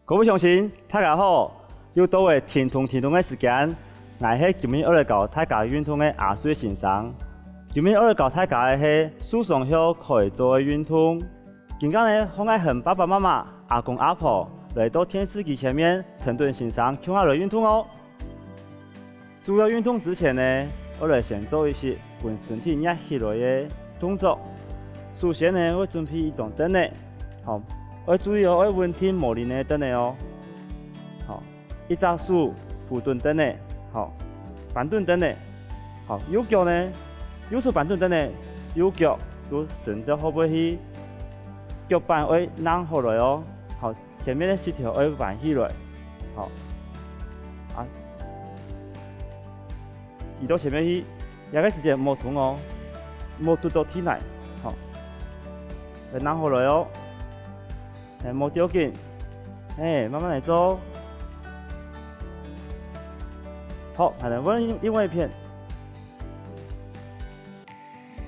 各位乡亲，大家好！又到了天通的时间，我是今日要教大家运动的阿水先生。今日要教大家的是树上后可以做的运动。今天呢，我爱和爸爸妈妈、阿公阿婆来到电视机前面，听顿先生看下来运动哦。主要运动之前呢，我来先做一些让身体压起来的动作。首先呢，我准备一张凳子，好。要注意哦，要稳定磨练的凳子哦。好，一只手扶蹲凳子，好，板凳凳子，好，右脚呢，右手板凳凳子，右脚就伸到后背去，脚板会让下来哦。好，前面的膝条会弯起来，好，啊，移到前面去，那个时间莫痛哦，莫嘟到体内，好，会让下来哦。莫丢紧，慢慢来做。好，还能问另外一片。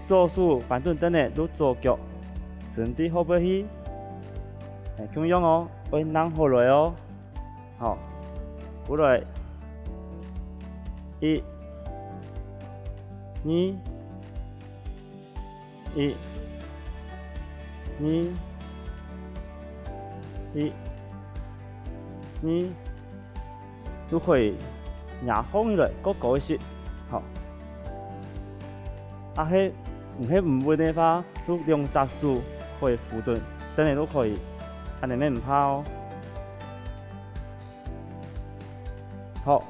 左手板凳凳的都左脚，身体后背去，这样哦，会让下来哦。好，过来，一、二都可以压放起来，高高一些。好，唔稳的话，都用3手可以扶蹲，等下都可以，安尼免唔怕哦。好，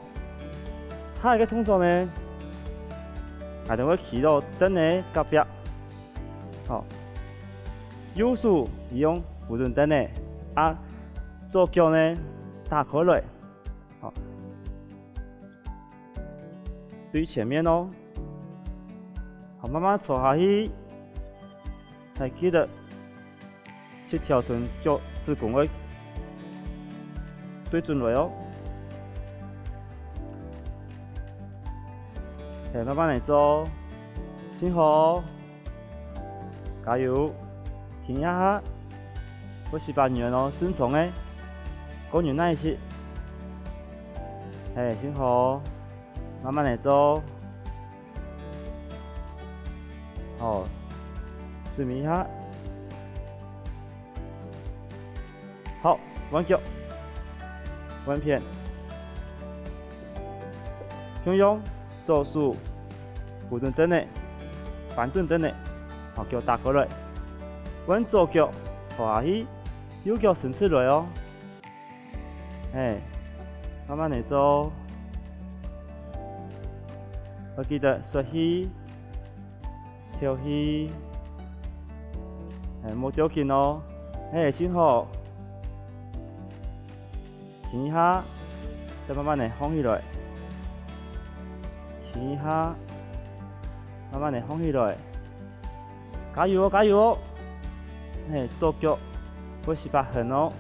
下一个动作呢，我哋会起到凳的隔壁。好，右手用扶蹲凳的。左脚呢打开来，好，对前面哦，好，慢慢坐下去，还记得7条臀脚子宫会对准来哦，慢慢来做，辛苦，加油，停一下。我是把女哦，正常的，高女耐些，辛苦，慢慢来做，好，准备一下，好，弯脚，弯片，用左手扶蹲凳的，板凳凳的，好，脚打过来，弯左脚坐下去。右脚伸出来哦，慢慢来做。我记得缩气、跳气，莫掉紧哦，辛苦。停一下，再慢慢来放起来。停一下，慢慢来放起来。加油哦，加油哦！左脚。会18横哦。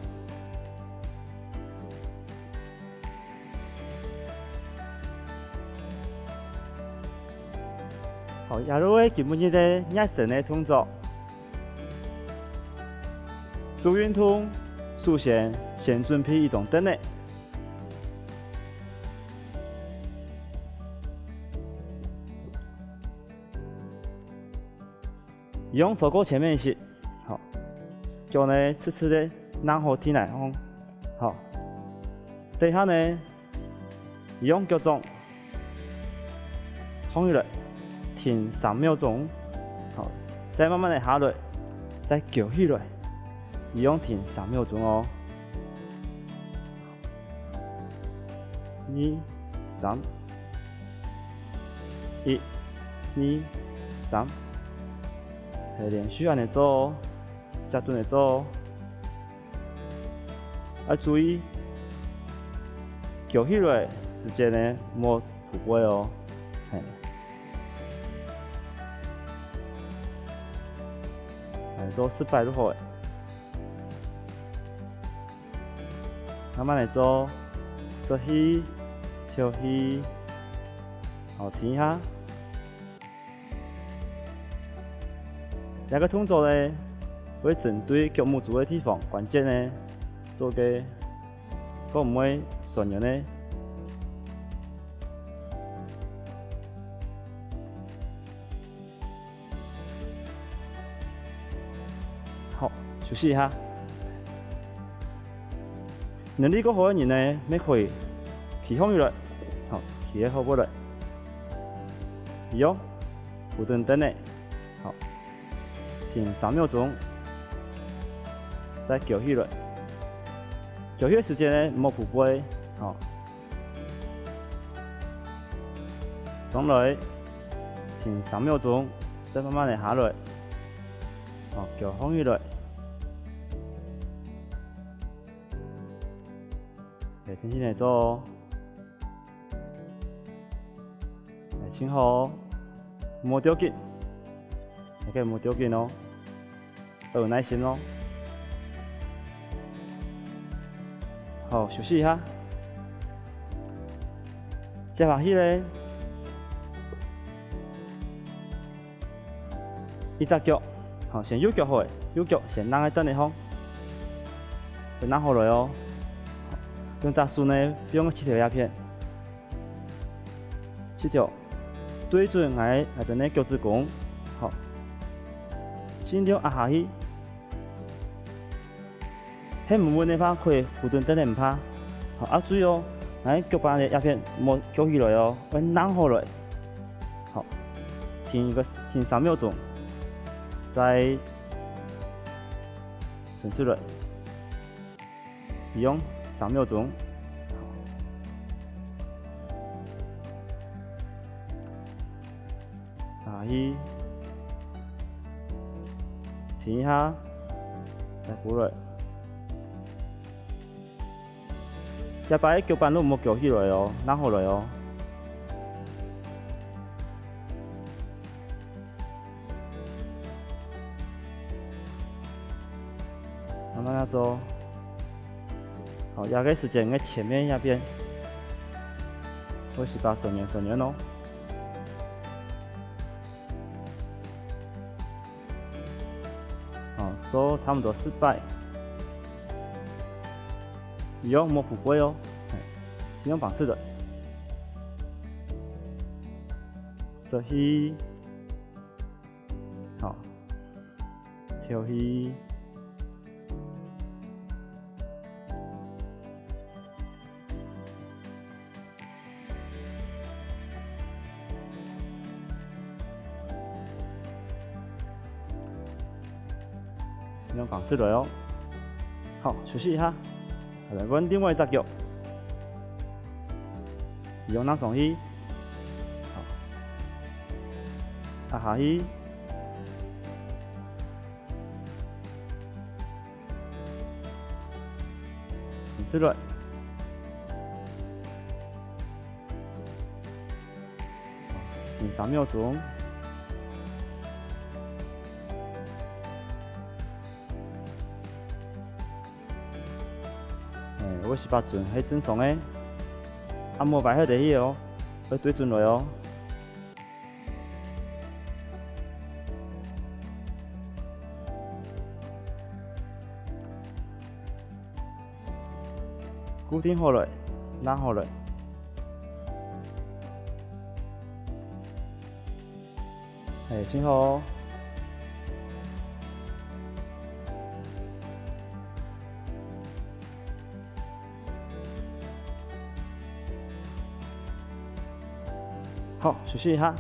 好，下落嘅基本嘅热身嘅动作，做运动首先准备一种凳子，用坐过前面一些，好。脚呢，直直的让好体内哦。好，等下呢，用脚掌放起来，停3秒钟。好，再慢慢的下来，再举起来，用停3秒钟哦。1、3，1、2、3，连续安尼做哦。加蹲来做，要注意举起来之间呢，莫扑背哦。做失败就好诶。慢慢来做，缩气、跳气，好，停一下。两个动作呢，会针对脚拇足的地方关键呢，做个个唔会顺用呢。好，休息一下。能力够好嘅人呢，咪可以起风入来，好，起喺后背来，有不断等呢，好，停3秒钟，再叫起来。叫起嘅时间呢，唔好扑背，好，上来，停3秒钟，再慢慢地下来，好，叫风起来。天天来做哦，来请好，莫着急，大家莫着急哦，要有耐心哦。好，休息一下。接下去咧，一只脚，好，先右脚好诶，右脚先扔喺凳里方，再扔好来哦。用只手呢，用7条鸦片，7条对准我哋呢脚趾公，好，尽量压下去。喺唔稳嘅拍，可以不断等嚟唔拍。好，啊注意哦，我腳板嘅鸦片莫舉起來哦，要扔下來。好，停3秒鐘，再順出來，用3秒鐘。下去，停一下，再過來。一擺腳板都唔好舉起來哦，扔下來哦。慢慢地做。好，壓個時間喺前面那邊，我是把順延哦。好，做差不多4擺，用莫ผู背哦，先用綁式的，收起，好，跳起。用绑式来哦，好，休息一下，来揾另外一只腳，用那上去，好，壓下去，伸出來，停3秒鐘。我是把準係正常嘅，按摩擺喺地去哦，要對準來哦。固定好來，拉好來。請好哦。好，休息一下，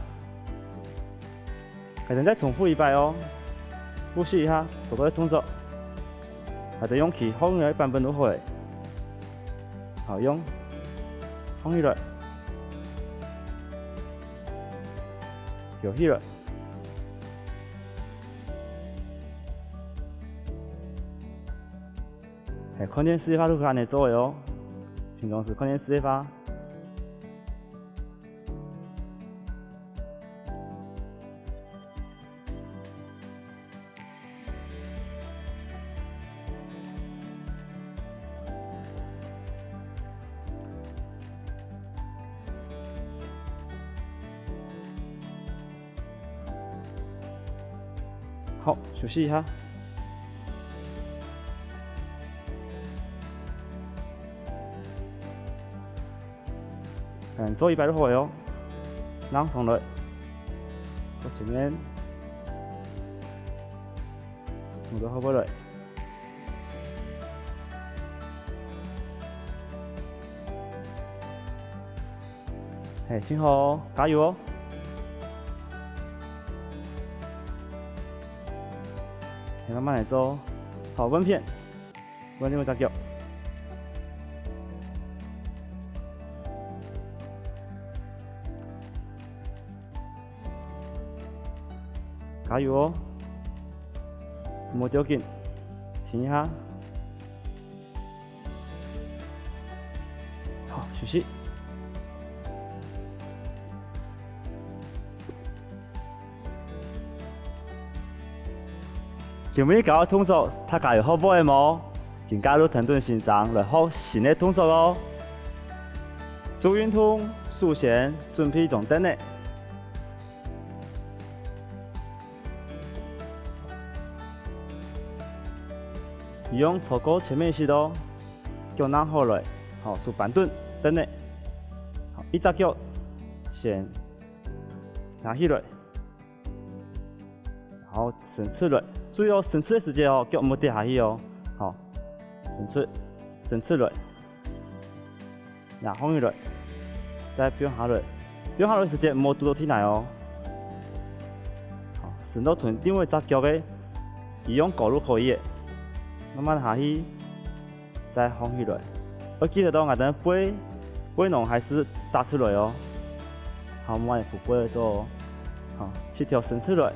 可能再重复1擺哦。呼吸一下，做多啲動作，或者用氣放喺版本都可以。好，用放起來，搖起來。看電視法都可以咁樣做嘅哦，平常時看電視法。好，休息一下。做100度哦，让松落，到前面，松到好不落。嘿，幸好，加油哦！慢慢来做，好稳片，稳定个脚。加油哦！莫掉紧，停一下。好，休息。前面教嘅動作，大家有學會冇？更加到團隊欣賞來學新嘅動作哦。做運動，首先準備重點嘅。用坐過前面時咯，腳拿好來，好數板凳等嘅。好，一隻腳先拿起來，然後伸出來。注意哦，伸出的時間哦，腳唔好跌下去哦。好，伸出來，然後放起來，再變下來，變下來的時間唔好嘟到天來哦。好，伸到臀定位隻腳嘅，一樣高度可以嘅，慢慢下去，再放起來。我記得到我等背囊還是打出來哦。好，慢慢扶背做哦。好，膝條伸出來。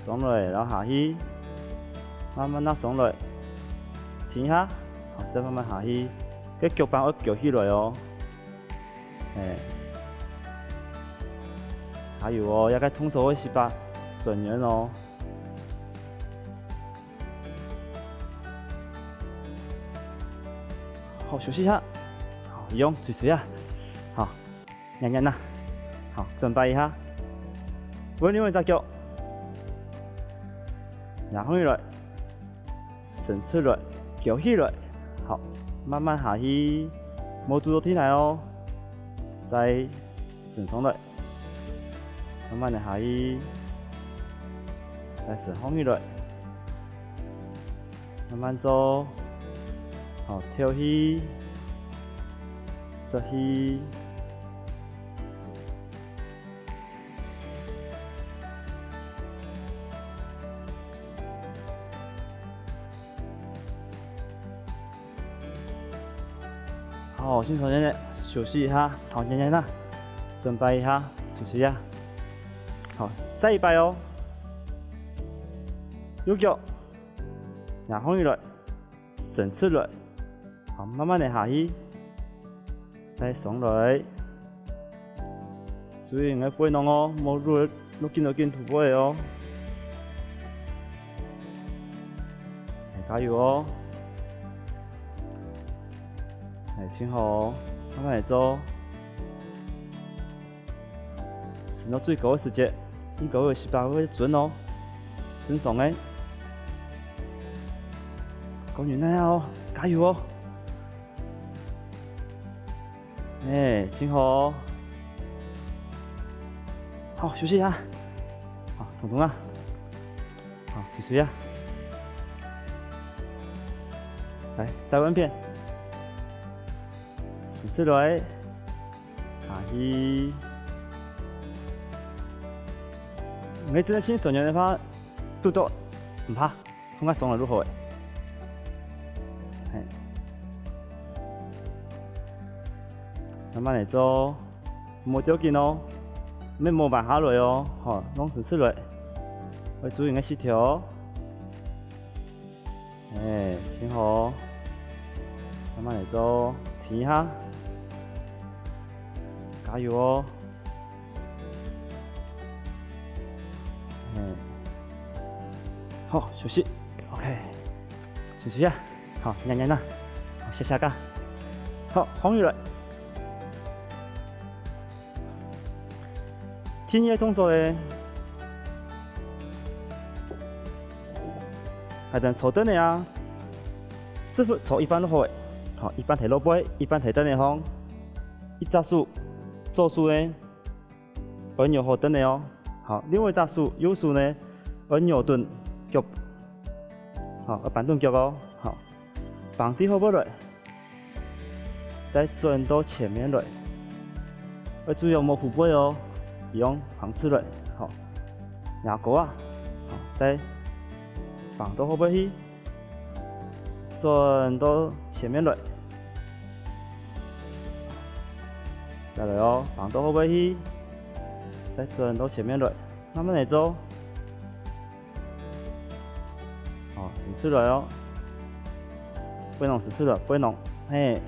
鬆落嚟，然後下去，慢慢拉鬆落嚟，停下，好，再慢慢下去，個腳板要舉起來哦，加油哦，要個動作會是把順圓哦，好，休息一下，好，用垂啊，好，nhanh nhanh啦，好，準備一下，換另外一隻腳。然後起來，伸出來，舉起來，好，慢慢下去，冇嘟到天來哦，再伸上來，慢慢地下去，再伸放起來，慢慢做，好，跳起，縮起。好，先从这休息一下，好，nhanh nhanh啦，準備一下，休息一下，好，再100哦，右腳，然後起來，伸出來，好，慢慢地下去，再鬆來，注意你嘅背囊哦，冇落緊突背哦，加油哦！先好，慢慢嚟做，伸到最高嘅時節，應該會18會準哦，正常嘅。講完啦哦，加油哦！先好，好休息一下，好，彤啊，好，繼續啊，來再溫片。伸出來，下去。你真係先順應嘅話，嘟到唔怕，放開鬆落都好嘅。慢慢嚟做，冇掉緊哦，咩冇慢下來哦，好，攏伸出來，要注意個膝條。先好，慢慢嚟做，停一下。加油哦！好，休息 ，OK， 休息一下，好，nhanh nhanh啦，好，下架，好，放起來。天野動作咧，係等坐凳嘅啊，師傅坐一般都好嘅，好，一般提落背，一般提凳嘅方。一只手左手呢按钮后等的哦。好，另外一只手右手呢按钮顿脚，好，板凳脚哦。好，绑地后背来，再转到前面来，要注意有没有虎背哦，用绑起来，好，牙钩啊，好，再绑到后背去，转到前面来。再来哦，绑到后背去，再转到前面来，慢慢来做。好，伸出来哦，不弄伸出来，不弄，嘿。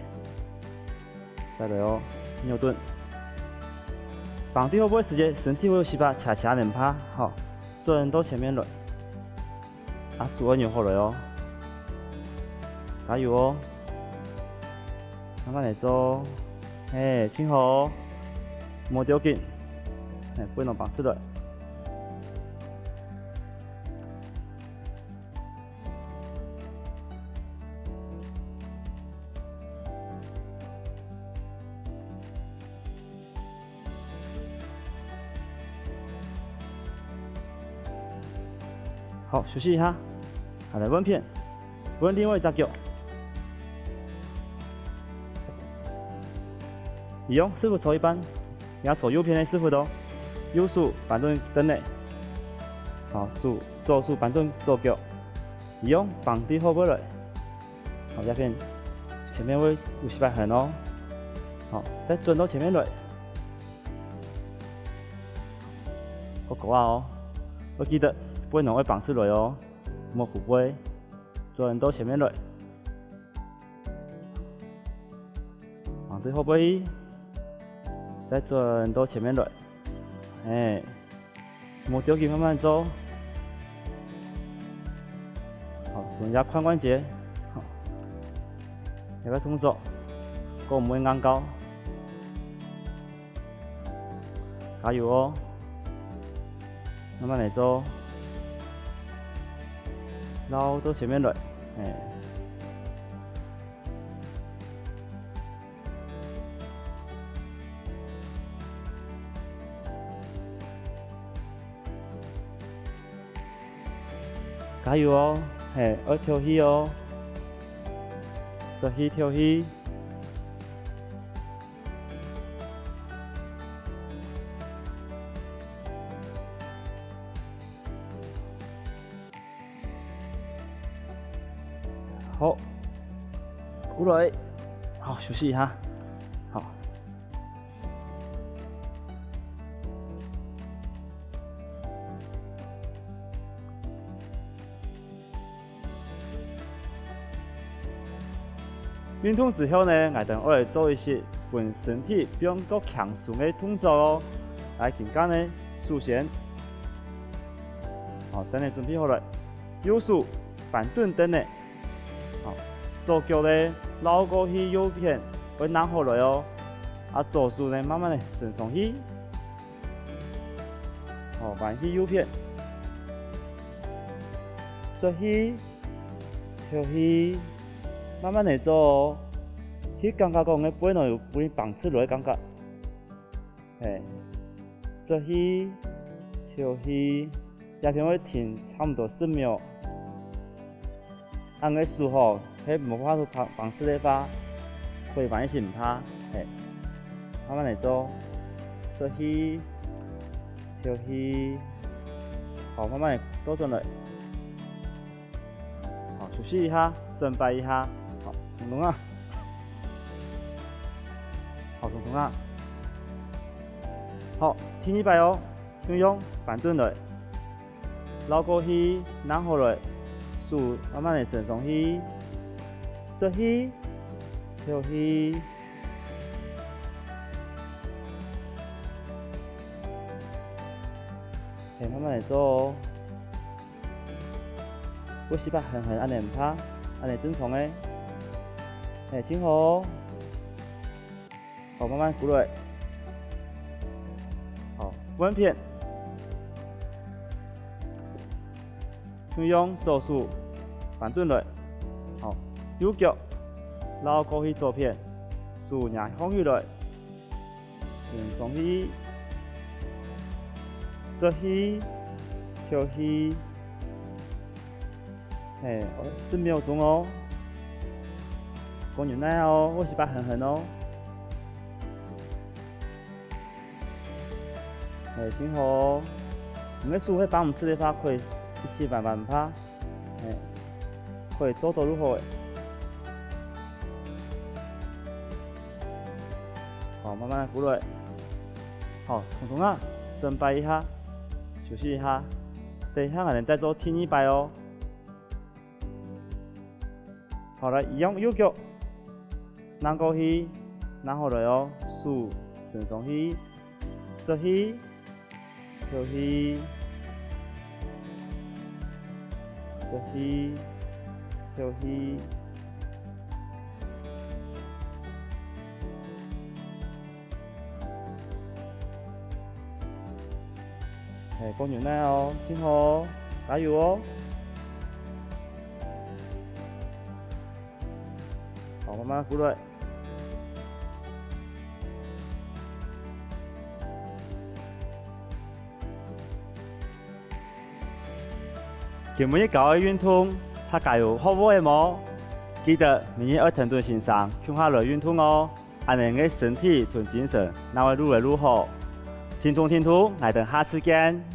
再来哦，牛顿。绑地后背时间，身体会有细把恰恰能趴，好，转到前面来，啊，手按钮好来哦，加油哦，慢慢来做。嘿，轻好哦，莫丢紧，嘿，不能绑出来。好，休息一下，好来稳片，稳另外一只脚。一样，师傅抽一半，也抽右边的师傅的，右手板凳等内，好，左手板凳左脚，一样绑地后背来，好，这边前面会有失败痕哦，好，再转到前面来，好够啊哦，要记得背囊会绑出来哦，莫虎背，转到前面来，绑地后背。再转到前面来，哎，莫丢紧，慢慢走。好，蹲下髋关节，好，那个动作，够唔会硬高，加油哦，慢慢来做，绕到前面来，哎。加油哦！嘿，要跳起哦，缩起跳起。好，过来，好休息一下，好。运动之后呢，我来做一些本身体比较强壮的动作哦。来，今天呢，首先，好，等你准备好了，右手板凳等你，好，左脚呢绕过去右边，会拿好来哦。啊，左手呢慢慢的伸上去，好，弯去右边，缩起，跳起。慢慢来做哦，迄感觉讲个背囊有被绑出来感觉，嘿，缩起，跳起，也平会停差不多10秒。按个数吼，迄无法度绑出来吧，会慢是唔怕，嘿，慢慢来做，缩起，跳起，好，慢慢倒转来，好，休息一下，准备一下。彤彤啊，好，彤彤啊，好，听一摆哦，用板凳来，绕过去，拿好来，手慢慢的伸上去，缩起，跳起，嘿，慢慢来做哦，不是把狠狠安尼唔怕，安尼正常的。嘿，请好哦，好，慢慢过来，好，稳片，用左手板凳来，好，右脚绕过去左片，手拿放起来，顺松气，吸气，吐气，10秒钟哦。讲牛奶哦，我是把狠狠哦。幸好，唔个输迄帮唔吃的话，可以一时慢慢拍，可以做到如何？好，慢慢来鼓落。好，彤彤啊，整摆一下，休息一下，等一下还能再做听一摆哦。好了，一样右脚，拿过去，拿好来哦，数伸上去，吸气，吐气，吸气，吐气。讲牛奶哦，听好，加油哦！好，慢慢鼓来。今日搞的运动，大家有好唔好？记得明日要停顿欣赏，看下来运动哦，安尼个身体同精神，那会愈来愈好。听通，我哋下次见。